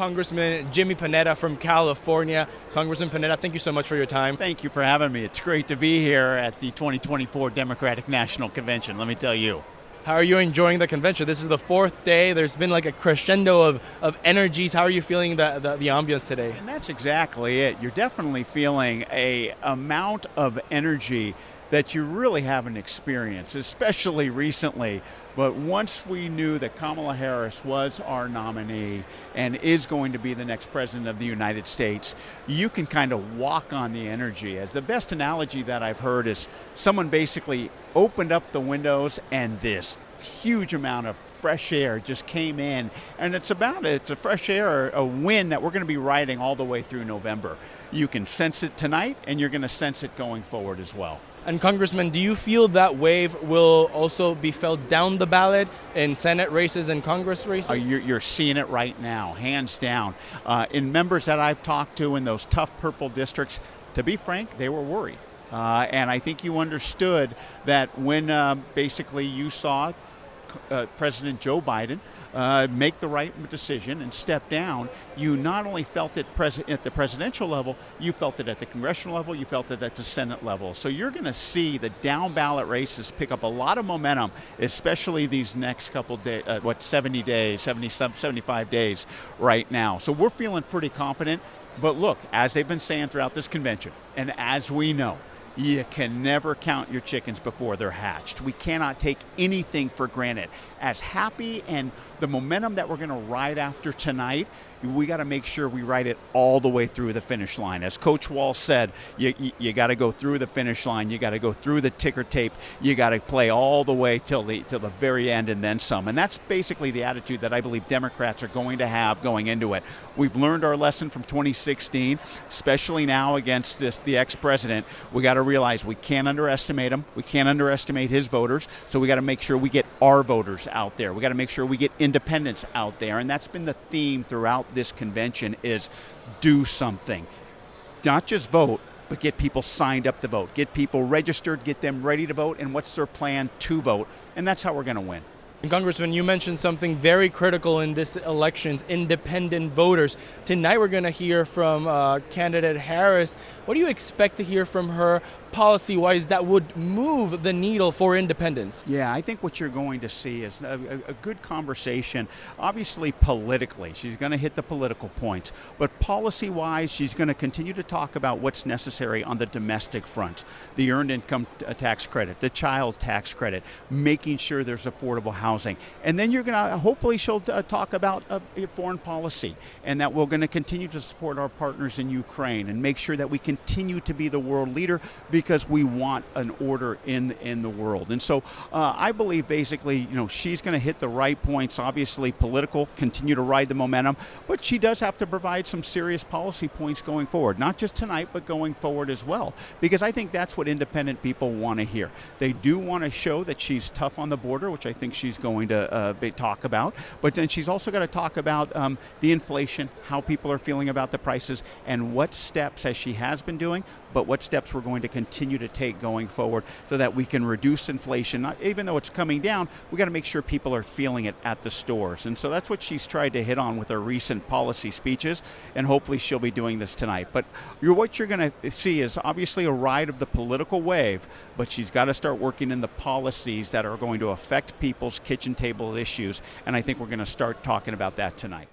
Congressman Jimmy Panetta from California. Congressman Panetta, thank you so much for your time. Thank you for having me. It's great to be here at the 2024 Democratic National Convention, let me tell you. How are you enjoying the convention? This is the fourth day. There's been like a crescendo of energies. How are you feeling the ambience today? And that's exactly it. You're definitely feeling a amount of energy that you really haven't experienced, especially recently. But once we knew that Kamala Harris was our nominee and is going to be the next president of the United States, you can kind of walk on the energy. As the best analogy that I've heard is someone basically opened up the windows and this huge amount of fresh air just came in. And it's a fresh air, a wind that we're going to be riding all the way through November. You can sense it tonight, and you're going to sense it going forward as well. And Congressman, do you feel that wave will also be felt down the ballot in Senate races and Congress races? You're seeing it right now, hands down. In members that I've talked to in those tough purple districts, to be frank, they were worried. And I think you understood that when basically you saw President Joe Biden make the right decision and step down, you not only felt it at the presidential level, you felt it at the congressional level, you felt it at the Senate level. So you're going to see the down ballot races pick up a lot of momentum, especially these next couple days, 70 days, 75 days right now. So we're feeling pretty confident. But look, as they've been saying throughout this convention, and as we know, you can never count your chickens before they're hatched. We cannot take anything for granted. As happy and the momentum that we're going to ride after tonight, we got to make sure we ride it all the way through the finish line. As Coach Wall said, you got to go through the finish line. You got to go through the ticker tape. You got to play all the way till the very end and then some. And that's basically the attitude that I believe Democrats are going to have going into it. We've learned our lesson from 2016, especially now against the ex-president. We got to realize we can't underestimate him. We can't underestimate his voters. So we got to make sure we get our voters out there. We got to make sure we get independents out there. And that's been the theme throughout this convention is do something. Not just vote, but get people signed up to vote. Get people registered, get them ready to vote, and what's their plan to vote. And that's how we're going to win. And Congressman, you mentioned something very critical in this elections, independent voters. Tonight we're going to hear from candidate Harris. What do you expect to hear from her policy-wise that would move the needle for independents? Yeah, I think what you're going to see is a good conversation. Obviously, politically, she's going to hit the political points. But policy-wise, she's going to continue to talk about what's necessary on the domestic front. The earned income tax credit, the child tax credit, making sure there's affordable housing. And then you're going to, hopefully she'll talk about foreign policy and that we're going to continue to support our partners in Ukraine and make sure that we continue to be the world leader because we want an order in the world. And so I believe basically, she's going to hit the right points, obviously political, continue to ride the momentum, but she does have to provide some serious policy points going forward, not just tonight, but going forward as well, because I think that's what independent people want to hear. They do want to show that she's tough on the border, which I think she's going to talk about, but then she's also got to talk about the inflation, how people are feeling about the prices, and what steps, as she has been doing, but what steps we're going to continue to take going forward so that we can reduce inflation. Even though it's coming down, we got to make sure people are feeling it at the stores. And so that's what she's tried to hit on with her recent policy speeches, and hopefully she'll be doing this tonight. But what you're going to see is obviously a ride of the political wave, but she's got to start working in the policies that are going to affect people's kitchen table issues, and I think we're going to start talking about that tonight.